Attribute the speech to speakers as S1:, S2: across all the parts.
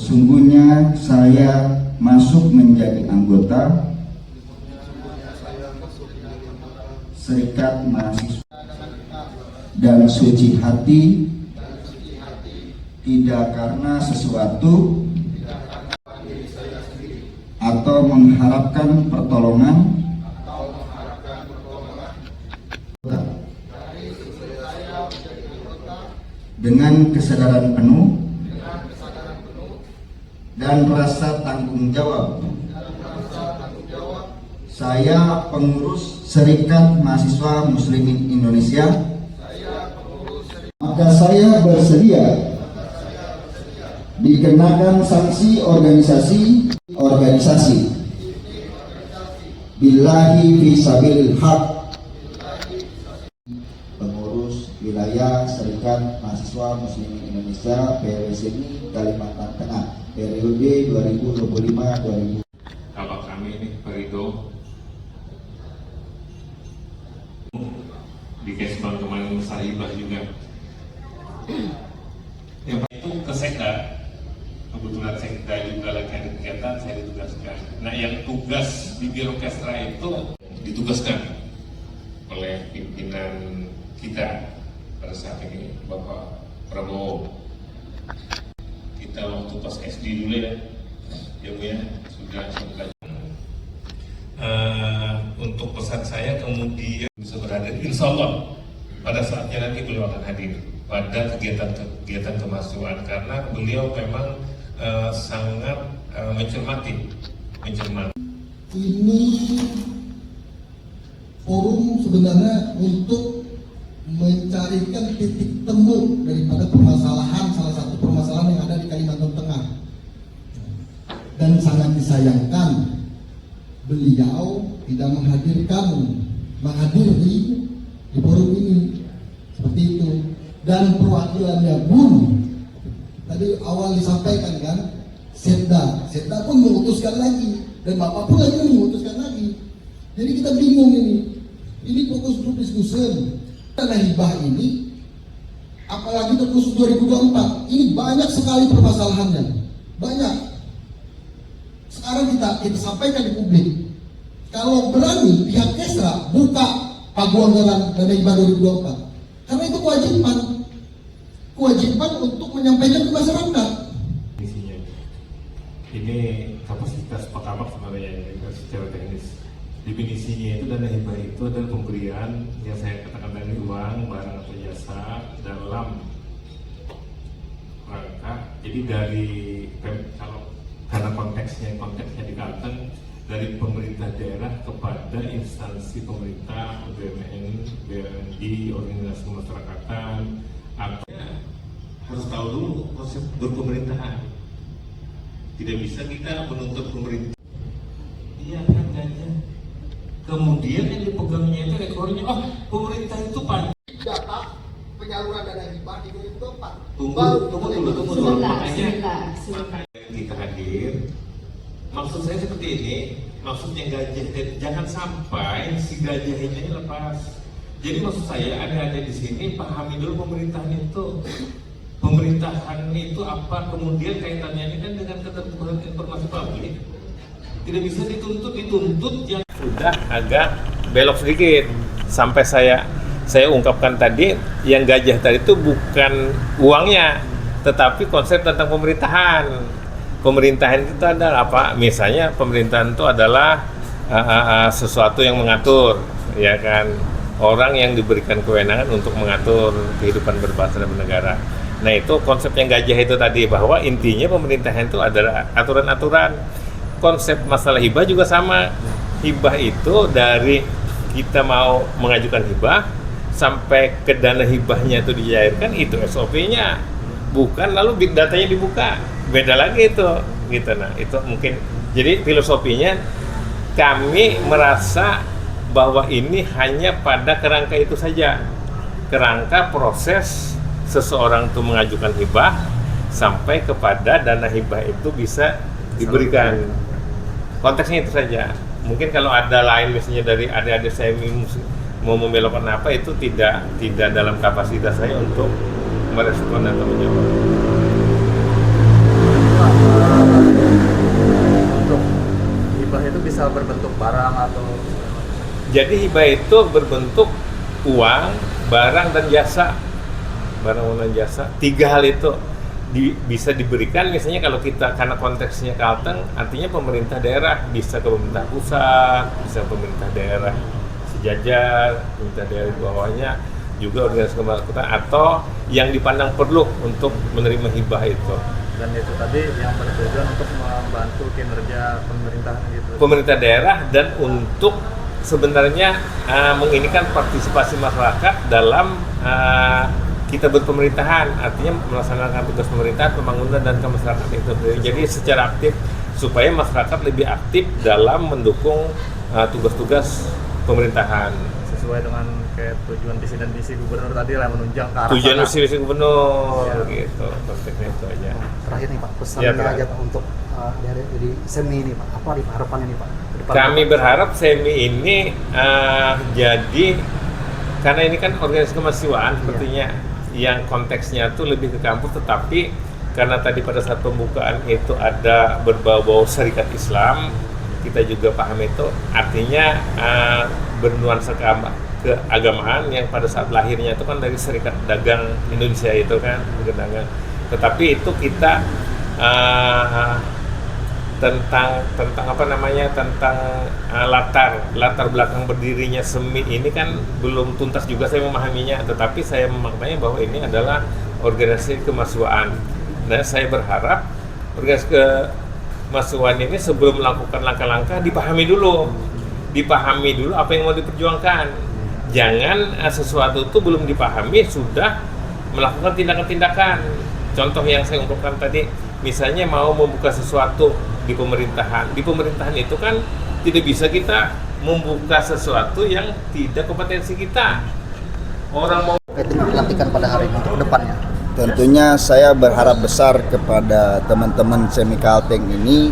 S1: Sesungguhnya saya masuk menjadi anggota Serikat Mahasiswa dan suci hati, tidak karena sesuatu atau mengharapkan pertolongan dengan kesadaran penuh dan rasa tanggung jawab. Saya pengurus Serikat Mahasiswa Muslimin Indonesia, maka saya bersedia dikenakan sanksi organisasi billahi fisabilil haq. Pengurus wilayah Serikat Mahasiswa Muslimin Indonesia PWSMI Kalimantan Tengah periode 2025-2000.
S2: Kalau kami ini Perido di Kesbang kemarin Musahibah juga yang itu ke Sekda, kebetulan Sekda juga lagi ada kegiatan, saya ditugaskan. Nah yang tugas di Biro Kestra itu ditugaskan oleh pimpinan kita pada saat ini Bapak Prabowo. Kita waktu pas SD dulu ya Bu ya, sudah untuk pesan saya kemudian bisa berada, insya Allah pada saatnya nanti beliau akan hadir pada kegiatan kemahasiswaan karena beliau memang sangat mencermati.
S3: Ini forum sebenarnya untuk mencarikan titik temu daripada salah satu permasalahan yang ada di Kalimantan Tengah. Dan sangat disayangkan beliau tidak menghadiri di forum ini seperti itu. Dan perwakilannya pun tadi awal disampaikan kan, Setda pun memutuskan lagi dan Bapak pun lagi memutuskan lagi. Jadi kita bingung ini fokus grup diskusi dana hibah ini, apalagi terkhusus 2024 ini banyak sekali permasalahannya, banyak. Sekarang kita sampaikan di publik, kalau berani pihak Kesra buka pagu anggaran dana hibah 2024, karena itu kewajiban untuk menyampaikan ke masyarakat.
S2: Ini kapasitas Pakamak sebenarnya secara teknis. Definisinya itu dana hibah itu adalah pemberian yang saya katakan tadi uang, barang atau jasa dalam rangka. Jadi dari kalau karena konteksnya di Kalteng, dari pemerintah daerah kepada instansi pemerintah, BUMN, BUMD, organisasi kemasyarakatan, harus tahu dulu konsep berpemerintahan. Tidak bisa kita menuntut pemerintah. Iya kan ganja. Kemudian yang dipegangnya itu rekornya, pemerintah itu
S3: Data penyaluran dana hibah di 2024.
S2: Tunggu dulu.
S4: Sebentar.
S2: Kita hadir. Maksud saya seperti ini, maksudnya gajah, jangan sampai si gajah ini lepas. Jadi maksud saya ada di sini pahami dulu pemerintahan itu. Pemerintahan itu apa, kemudian kaitannya ini kan dengan keterbukaan informasi publik. Tidak bisa dituntut yang sudah agak belok sedikit. Sampai saya ungkapkan tadi, yang gajah tadi itu bukan uangnya, tetapi konsep tentang pemerintahan. Pemerintahan itu adalah apa? Misalnya pemerintahan itu adalah sesuatu yang mengatur, ya kan? Orang yang diberikan kewenangan untuk mengatur kehidupan berbangsa dan bernegara. Nah itu konsep yang gajah itu tadi, bahwa intinya pemerintahan itu adalah aturan-aturan. Konsep masalah hibah juga sama. Hibah itu dari kita mau mengajukan hibah sampai ke dana hibahnya itu dicairkan, itu SOP-nya. Bukan lalu big datanya dibuka. Beda lagi itu, gitu. Nah itu mungkin. Jadi filosofinya kami merasa bahwa ini hanya pada kerangka itu saja. Kerangka proses seseorang itu mengajukan hibah sampai kepada dana hibah itu bisa diberikan. Konteksnya itu saja. Mungkin kalau ada lain misalnya dari adik-adik saya mau membelokkan apa, itu tidak dalam kapasitas saya untuk merespon atau menjawab. Jadi hibah itu berbentuk uang, barang dan jasa. Barang dan jasa. 3 hal itu bisa diberikan, misalnya kalau kita karena konteksnya Kalteng, artinya pemerintah daerah, bisa ke pemerintah pusat, bisa pemerintah daerah sejajar, pemerintah daerah di bawahnya, juga organisasi kemanusiaan, atau yang dipandang perlu untuk menerima hibah itu.
S4: Dan itu tadi yang bertujuan untuk membantu kinerja pemerintahan gitu.
S2: Pemerintah daerah dan untuk sebenarnya menginikan partisipasi masyarakat dalam kita berpemerintahan, artinya melaksanakan tugas pemerintahan, pembangunan dan kemasyarakatan itu sendiri. Jadi secara aktif supaya masyarakat lebih aktif dalam mendukung tugas-tugas pemerintahan.
S4: Sesuai dengan kayak tujuan visi dan misi gubernur tadi lah, menunjang ke arah
S2: Tujuan
S4: sana.
S2: visi gubernur
S4: Ya.
S2: gitu, konteksnya itu aja.
S5: Terakhir nih Pak, pesan
S2: Ya,
S5: aja Pak untuk dari SEMI ini Pak, apa nih harapannya nih Pak? ke depan?
S2: Kami berharap SEMI ini jadi, karena ini kan organisasi kemahasiswaan sepertinya yang konteksnya tuh lebih ke kampus, tetapi karena tadi pada saat pembukaan itu ada berbau-bau syarikat Islam, kita juga paham itu, artinya bernuansa keagamaan yang pada saat lahirnya itu kan dari Serikat Dagang Indonesia itu kan, dagang. Tetapi itu kita tentang apa namanya, tentang latar belakang berdirinya SEMI ini kan belum tuntas juga saya memahaminya, tetapi saya memaknai bahwa ini adalah organisasi kemahasiswaan. Nah, saya berharap organisasi kemahasiswaan ini sebelum melakukan langkah-langkah dipahami dulu apa yang mau diperjuangkan. Jangan sesuatu itu belum dipahami sudah melakukan tindakan-tindakan. Contoh yang saya ungkapkan tadi, misalnya mau membuka sesuatu di pemerintahan. Di pemerintahan itu kan tidak bisa kita membuka sesuatu yang tidak kompetensi kita. Orang mau
S5: Itu dilantikan pada hari ini untuk kedepannya.
S1: Tentunya saya berharap besar kepada teman-teman SEMI Kalteng ini.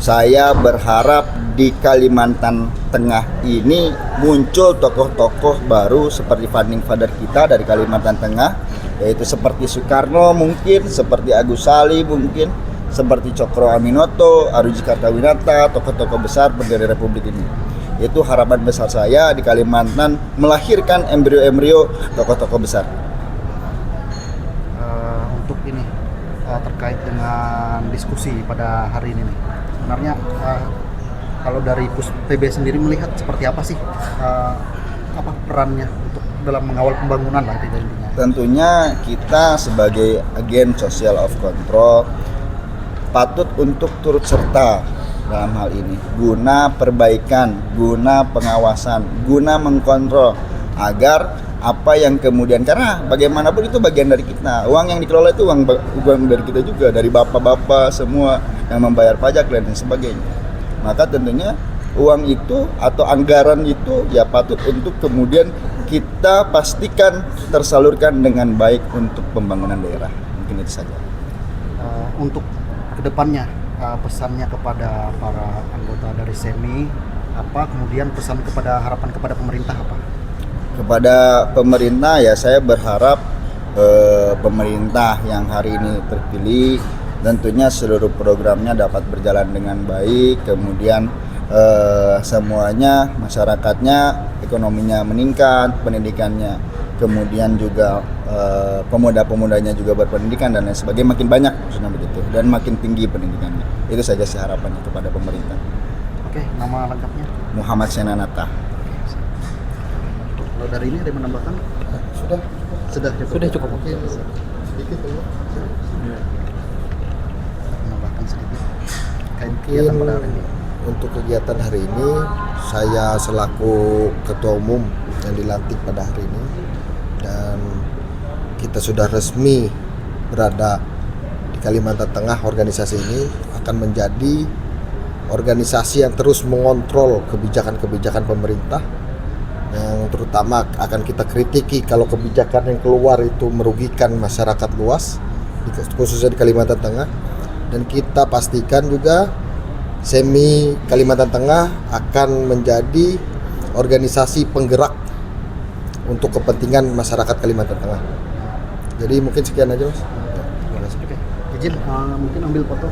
S1: Saya berharap di Kalimantan Tengah ini muncul tokoh-tokoh baru seperti founding father kita dari Kalimantan Tengah, yaitu seperti Soekarno mungkin, seperti Agus Salim mungkin, seperti Cokro Aminoto, Aruji Kartawinata, tokoh-tokoh besar berdiri Republik ini. Itu harapan besar saya di Kalimantan, melahirkan embrio-embrio tokoh-tokoh besar.
S5: Untuk ini terkait dengan diskusi pada hari ini nih. Sebenarnya kalau dari PB sendiri melihat seperti apa sih apa perannya untuk dalam mengawal pembangunan lah intinya.
S1: Tentunya kita sebagai agen social of control patut untuk turut serta dalam hal ini, guna perbaikan, guna pengawasan, guna mengkontrol agar apa yang kemudian, karena bagaimanapun itu bagian dari kita, uang yang dikelola itu uang dari kita juga, dari bapak-bapak semua yang membayar pajak dan sebagainya. Maka tentunya uang itu atau anggaran itu ya patut untuk kemudian kita pastikan tersalurkan dengan baik untuk pembangunan daerah. Mungkin itu saja.
S5: Untuk kedepannya pesannya kepada para anggota dari SEMI apa, kemudian pesan kepada harapan kepada pemerintah apa?
S1: Kepada pemerintah ya saya berharap pemerintah yang hari ini terpilih tentunya seluruh programnya dapat berjalan dengan baik, kemudian semuanya, masyarakatnya, ekonominya meningkat, pendidikannya, kemudian juga pemuda-pemudanya juga berpendidikan dan lain sebagainya, makin banyak maksudnya begitu, dan makin tinggi pendidikannya. Itu saja sih harapannya kepada pemerintah.
S5: Oke, nama lengkapnya?
S1: Muhammad Senanata.
S5: Kalau dari ini ada yang menambahkan? Sudah cukup. Oke, sedikit dulu. Menambahkan sedikit. Kayak kegiatan pada hari ini.
S6: Untuk kegiatan hari ini, saya selaku Ketua Umum yang dilantik pada hari ini, dan kita sudah resmi berada di Kalimantan Tengah. Organisasi ini akan menjadi organisasi yang terus mengontrol kebijakan-kebijakan pemerintah, yang terutama akan kita kritiki kalau kebijakan yang keluar itu merugikan masyarakat luas, khususnya di Kalimantan Tengah. Dan kita pastikan juga SEMI Kalimantan Tengah akan menjadi organisasi penggerak untuk kepentingan masyarakat Kalimantan Tengah. Jadi mungkin sekian aja, Mas.
S5: Oke, izin mungkin ambil foto.